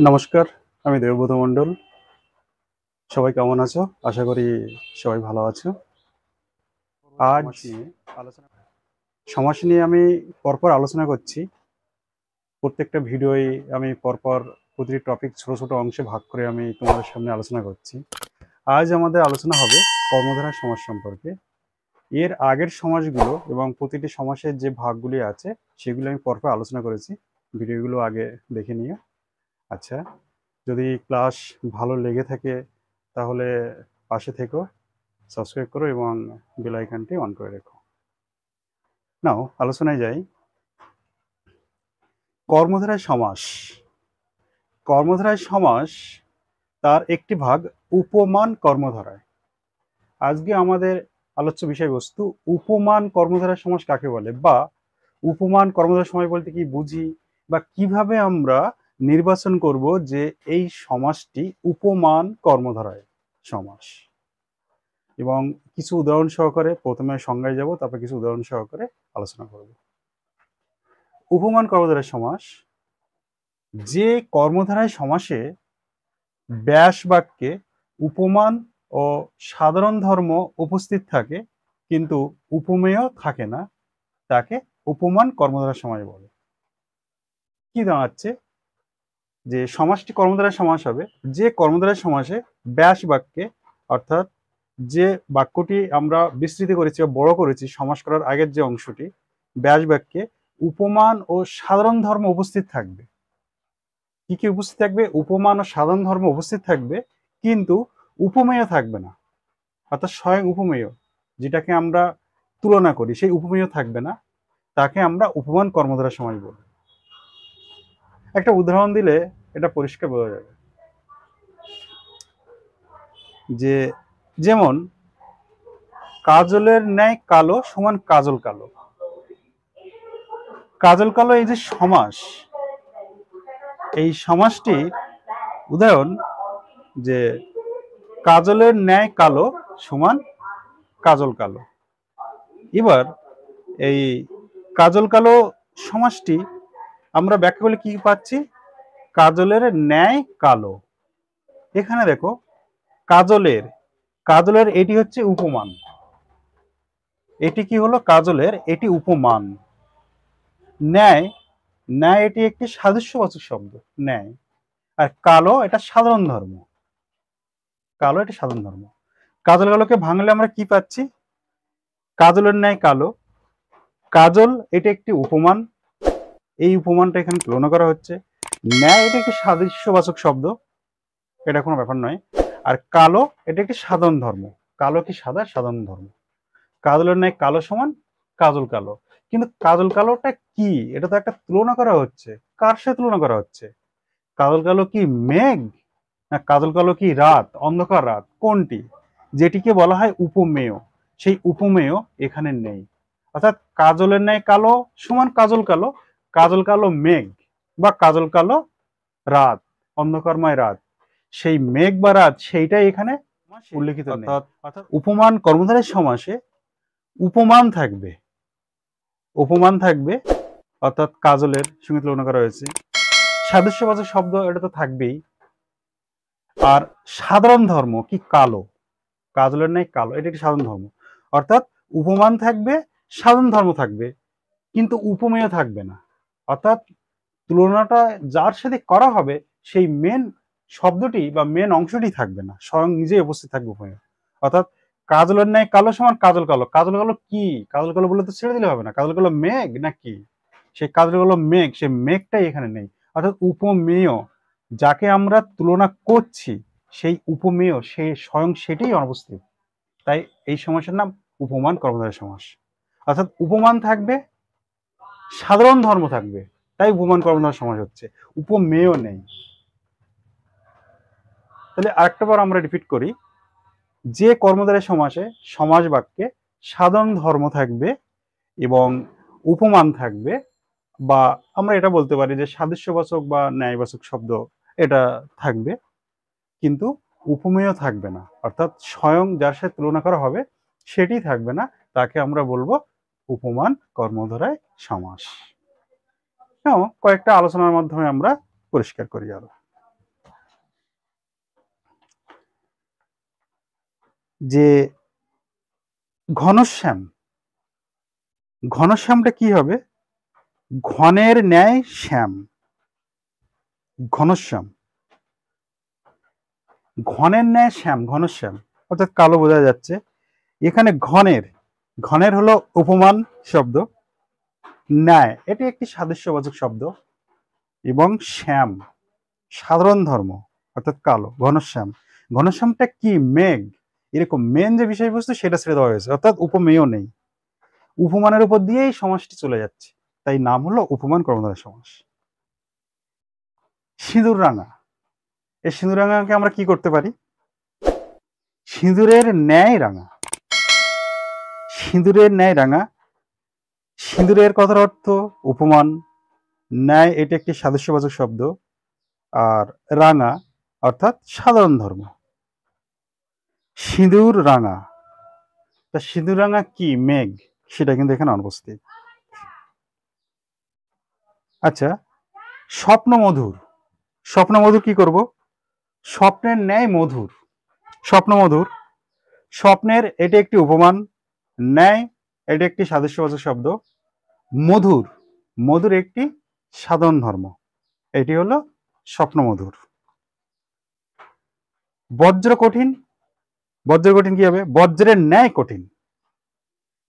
নমস্কার, আমি দেবব্রত মণ্ডল। সবাই কেমন আছো? আশা করি সবাই ভালো আছো। আজ সমাজ নিয়ে আমি পরপর আলোচনা করছি। প্রত্যেকটা ভিডিওই আমি পরপর প্রতিটি টপিক ছোট ছোট অংশে ভাগ করে আমি তোমাদের সামনে আলোচনা করছি। আজ আমাদের আলোচনা হবে কর্মধারয় সমাজ সম্পর্কে। এর আগের সমাজগুলো এবং প্রতিটি সমাসের যে ভাগগুলি আছে সেগুলো আমি পরপর আলোচনা করেছি। ভিডিওগুলো আগে দেখে নিও। আচ্ছা, যদি ক্লাস ভালো লেগে থাকে তাহলে পাশে থেকো, সাবস্ক্রাইব করো এবং বেল আইকনটি অন করে রেখো। নাও আলোচনায় যাই। কর্মধারয় সমাস। কর্মধারয় সমাস তার একটি ভাগ উপমান কর্মধারয়। আজকে আমাদের আলোচ্য বিষয়বস্তু উপমান কর্মধারয় সমাস কাকে বলে, বা উপমান কর্মধারয় সমাস বলতে কি বুঝি, বা কিভাবে আমরা নির্বাচন করব যে এই সমাসটি উপমান কর্মধারয় সমাস। এবং কিছু উদাহরণ সহকারে প্রথমে সংজ্ঞায় যাব, তারপর কিছু উদাহরণ সহকারে আলোচনা করব। উপমান কর্মধারয় সমাস, যে কর্মধারয় সমাসে ব্যাস বাক্যে উপমান ও সাধারণ ধর্ম উপস্থিত থাকে কিন্তু উপমেয় থাকে না, তাকে উপমান কর্মধারয় সমাস বলে। কি দাঁড়াচ্ছে যে সমাসটি কর্মধারয় সমাস হবে যে কর্মধারয় সমাসে ব্যাস বাক্যে, অর্থাৎ যে বাক্যটি আমরা বিস্তৃত করেছি বা বড় করেছি সমাস করার আগের যে অংশটি, ব্যাস বাক্যে উপমান ও সাধারণ ধর্ম উপস্থিত থাকবে। কি কি উপস্থিত থাকবে? উপমান ও সাধারণ ধর্ম উপস্থিত থাকবে, কিন্তু উপমেয় থাকবে না। অর্থাৎ স্বয়ং উপমেয় যেটাকে আমরা তুলনা করি সেই উপমেয় থাকবে না, তাকে আমরা উপমান কর্মধারয় সমাস বলি। একটা উদাহরণ দিলে এটা পরিষ্কার বোঝা যাবে। যে যেমন কাজলের ন্যায় কালো সমান কাজল কালো। কাজল কালো এই যে সমাস, এই সমাসটি উদাহরণ যে কাজলের ন্যায় কালো সমান কাজল কালো। এবার এই কাজল কালো সমাসটি আমরা ব্যাখ্যা করলে কি পাচ্ছি? কাজলের ন্যায় কালো। এখানে দেখো কাজলের, কাজলের এটি হচ্ছে উপমান। এটি কি হলো? কাজলের এটি উপমান। ন্যায়, ন্যায় এটি একটি সাদৃশ্যবাচক শব্দ, ন্যায়। আর কালো এটা সাধারণ ধর্ম। কালো এটা সাধারণ ধর্ম। কাজল কালোকে ভাঙলে আমরা কি পাচ্ছি? কাজলের ন্যায় কালো। কাজল এটা একটি উপমান, এই উপমানটা এখানে তুলনা করা হচ্ছে। ন্যায় এটা একটি সাদৃশ্যবাচক শব্দ, এটা কোনো ব্যাপার নয়। আর কালো এটা একটি সাধারণ ধর্ম। কালো কি সাদা? সাধারণ ধর্ম। কাজলের ন্যায় কালো সমান কাজল কালো। কিন্তু কাজল কালোটা কি? এটা তো একটা তুলনা করা হচ্ছে। কার সাথে তুলনা করা হচ্ছে? কাজল কালো কি মেঘ, না কাজল কালো কি রাত, অন্ধকার রাত? কোনটি? যেটিকে বলা হয় উপমেয়, সেই উপমেয় এখানে নেই। অর্থাৎ কাজলের ন্যায় কালো সমান কাজল কালো, কাজল কালো মেঘ বা কাজল কালো রাত, অন্ধকারময় রাত, সেই মেঘ বা রাত সেইটাই এখানে উল্লেখিত নেই। অর্থাৎ উপমান কর্মধারয় সমাসে উপমান থাকবে, উপমান থাকবে, অর্থাৎ কাজলের সঙ্গে তুলনা করা হয়েছে। সাদৃশ্যবাচক শব্দ এটা তো থাকবেই। আর সাধারণ ধর্ম কি? কালো, কাজলের ন্যায় কালো, এটা একটি সাধারণ ধর্ম। অর্থাৎ উপমান থাকবে, সাধারণ ধর্ম থাকবে, কিন্তু উপমেয় থাকবে না। অর্থাৎ তুলনাটা যার সাথে করা হবে সেই মেন শব্দটি বা মেন অংশটি থাকবে না, স্বয়ং নিজেই উপস্থিত থাকবে উপমেয়। অর্থাৎ কাজলের ন্যায় কালো সমান কাজল কালো। কাজল কালো কি? কাজল কালো বলে তো ছেড়ে দিলে হবে না। কাজল কালো মেঘ নাকি? সেই কাজল কালো মেঘ, সেই মেঘটাই এখানে নেই। অর্থাৎ উপমেয় যাকে আমরা তুলনা করছি সেই উপমেয়, সে স্বয়ং সেটাই অনুপস্থিত। তাই এই সমাসের নাম উপমান কর্মধারয় সমাস। অর্থাৎ উপমান থাকবে, সাধারণ ধর্ম থাকবে, তাই উপমান কর্মধারয় সমাস হচ্ছে। উপমেয় নেই। তাহলে আরেকটা বার আমরা রিপিট করি। যে কর্মধারয় সমাসে সমাস বাক্যে সাধারণ ধর্ম থাকবে এবং উপমান থাকবে, বা আমরা এটা বলতে পারি যে সাদৃশ্যবাচক বা ন্যায়বাচক শব্দ এটা থাকবে, কিন্তু উপমেয় থাকবে না। অর্থাৎ স্বয়ং যার সাথে তুলনা করা হবে সেটি থাকবে না, তাকে আমরা বলবো উপমান কর্মধারয় সমাস। কয়েকটা আলোচনার মাধ্যমে আমরা পরিষ্কার করি আরো। যে ঘনশ্যাম, ঘনশ্যামটা কি হবে? ঘনের ন্যায় শ্যাম, ঘনশ্যাম, ঘনের ন্যায় শ্যাম, ঘনশ্যাম অর্থাৎ কালো বোঝা যাচ্ছে। এখানে ঘনের, ঘনের হলো উপমান শব্দ, ন্যায় এটি একটি সাদৃশ্যবাচক শব্দ, এবং শ্যাম সাধারণ ধর্ম অর্থাৎ কালো, ঘনশ্যাম। ঘনশ্যামটা কি? মেঘ। এরকম মেন যে বিষয়বস্তু সেটা ছেড়ে দেওয়া হয়েছে, অর্থাৎ উপমেয় নেই, উপমানের উপর দিয়েই সমাসটি চলে যাচ্ছে, তাই নাম হলো উপমান কর্মধারয় সমাস। সিঁদুর রাঙা, এই সিঁদুর রাঙাকে আমরা কি করতে পারি? সিঁদুরের ন্যায় রাঙা, সিঁদুরের ন্যায় রাঙা। সিঁদুরের কথার অর্থ উপমান, ন্যায় এটি একটি সাদৃশ্যবাচক শব্দ, আর রাঙা অর্থাৎ সাধারণ ধর্ম। সিঁদুর রাঙা, তা সিঁদুর রাঙা কি? মেঘ, সেটা কিন্তু এখানে অনুপস্থিত। আচ্ছা, স্বপ্ন মধুর, স্বপ্ন মধুর কি করব? স্বপ্নের ন্যায় মধুর, স্বপ্ন মধুর, স্বপ্নের এটি একটি উপমান, ন্যায় এটি একটি সাদৃশ্যবাচক শব্দ, মধুর, মধুর একটি সাধারণ ধর্ম, এটি হলো স্বপ্ন মধুর। বজ্র কঠিন, বজ্র কঠিন কি হবে? বজ্রের ন্যায় কঠিন,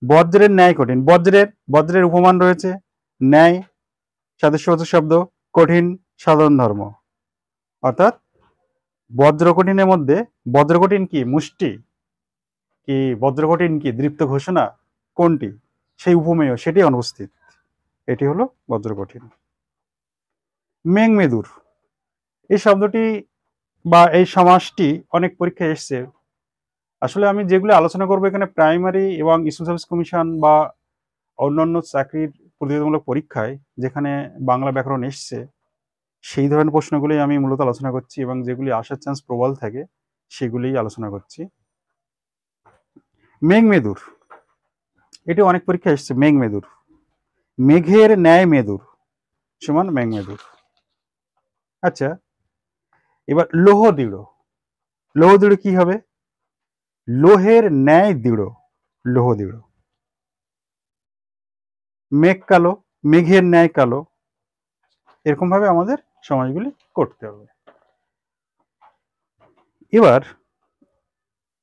বজ্রের ন্যায় কঠিন, বজ্রের, বজ্রের উপমান রয়েছে, ন্যায় সাদৃশ্যবাচক শব্দ, কঠিন সাধারণ ধর্ম, অর্থাৎ বজ্র কঠিনের মধ্যে, বজ্র কঠিন কি? মুষ্টি কি? বজ্র কঠিন কি? দৃপ্ত ঘোষণা, কোনটি? সেই উপমেয়, সেটি অনুপস্থিত, এটি হলো বজ্র কঠিন। মেঘমেদুর, এই শব্দটি বা এই সমাসটি অনেক পরীক্ষায় এসছে। আসলে আমি যেগুলো আলোচনা করবো এখানে প্রাইমারি এবং স্কুল সার্ভিস কমিশন বা অন্যান্য চাকরির প্রতিযোগিতামূলক পরীক্ষায় যেখানে বাংলা ব্যাকরণ এসছে সেই ধরনের প্রশ্নগুলোই আমি মূলত আলোচনা করছি, এবং যেগুলি আসার চান্স প্রবল থাকে সেগুলিই আলোচনা করছি। মেঘমেদুর, এটি অনেক পরীক্ষায় এসছে। মেঘমেদুর, মেঘের ন্যায় মেদুর সমান মেঘমেদুর। আচ্ছা, এবার লৌহ দৃঢ়, লৌহ দৃঢ় কি হবে? লোহের ন্যায় দৃঢ়, লৌহ দৃঢ়। মেঘ কালো, মেঘের ন্যায় কালো, এরকম ভাবে আমাদের সমাজগুলি করতে হবে। এবার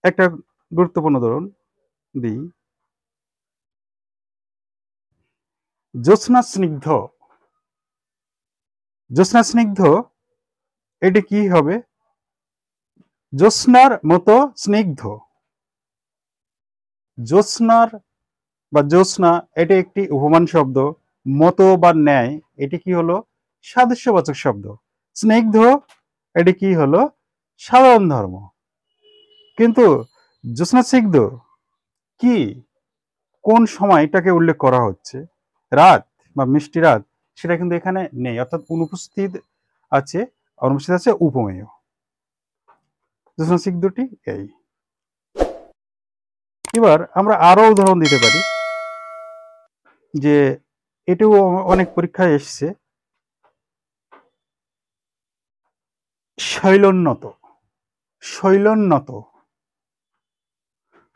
একটা গুরুত্বপূর্ণ উদাহরণ দিই। জ্যোৎস্না স্নিগ্ধ, জ্যোৎস্না স্নিগ্ধ এটি কি হবে? জ্যোৎস্নার মতো স্নিগ্ধ, জ্যোৎস্নার বা জ্যোৎস্না এটি একটি উপমান শব্দ, মতো বা ন্যায় এটি কি হলো? সাদৃশ্যবাচক শব্দ, স্নিগ্ধ এটি কি হলো? সাধারণ ধর্ম। কিন্তু জ্যোৎস্না স্নিগ্ধ কি, কোন সময়টাকে উল্লেখ করা হচ্ছে? রাত বা মিষ্টি রাত, সেটা কিন্তু এখানে নেই, অর্থাৎ অনুপস্থিত আছে, অনুপস্থিত আছে উপমেয়। জ্যোৎস্না স্নিগ্ধটি এই। এবার আমরা আরো উদাহরণ দিতে পারি, যে এটিও অনেক পরীক্ষায় এসছে। শৈলোন্নত, শৈলোন্নত,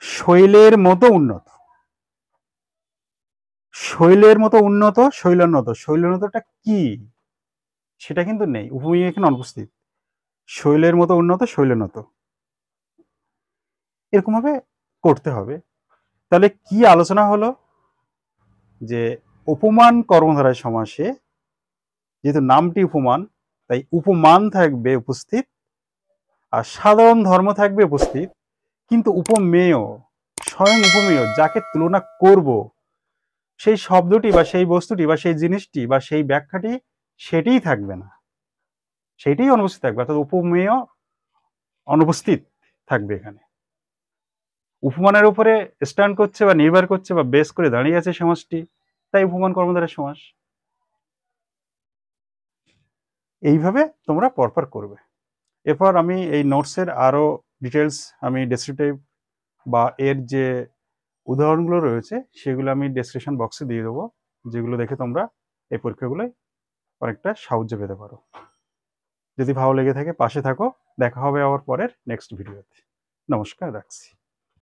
শৈলের মতো উন্নত, শৈলের মতো উন্নত, শৈলোন্নত, শৈলোন্নতটা কি? সেটা কিন্তু নেই, উপমেয় এখানে অনুপস্থিত। শৈলের মতো উন্নত, শৈলোন্নত, এরকম ভাবে করতে হবে। তাহলে কি আলোচনা হলো? যে উপমান কর্মধারয় সমাসে যেহেতু নামটি উপমান, তাই উপমান থাকবে উপস্থিত, আর সাধারণ ধর্ম থাকবে উপস্থিত, কিন্তু উপমেয়, স্বয়ং উপমেয় যাকে তুলনা করব সেই শব্দটি বা সেই বস্তুটি বা সেই জিনিসটি বা সেই ব্যাখ্যাটি সেটিই থাকবে না, সেটাই অনুপস্থিত থাকবে, অর্থাৎ উপমেয় অনুপস্থিত থাকবে এখানে। উপমানের উপরে স্ট্যান্ড করছে বা নির্ভর করছে বা বেস করে দাঁড়িয়ে আছে সমাজটি, তাই উপমান কর্মধারয় সমাস। এইভাবে তোমরা পরপর করবে। এরপর আমি এই নোটসের আরো ডিটেলস আমি ডেসক্রিপটিভ বা এর যে উদাহরণগুলো রয়েছে সেগুলো আমি ডেসক্রিপশন বক্সে দিয়ে দেবো, যেগুলো দেখে তোমরা এই পরীক্ষাগুলোয় অনেকটা সাহায্য পেতে পারো। যদি ভালো লেগে থাকে পাশে থাকো, দেখা হবে আবার পরের নেক্সট ভিডিওতে। নমস্কার, রাখছি।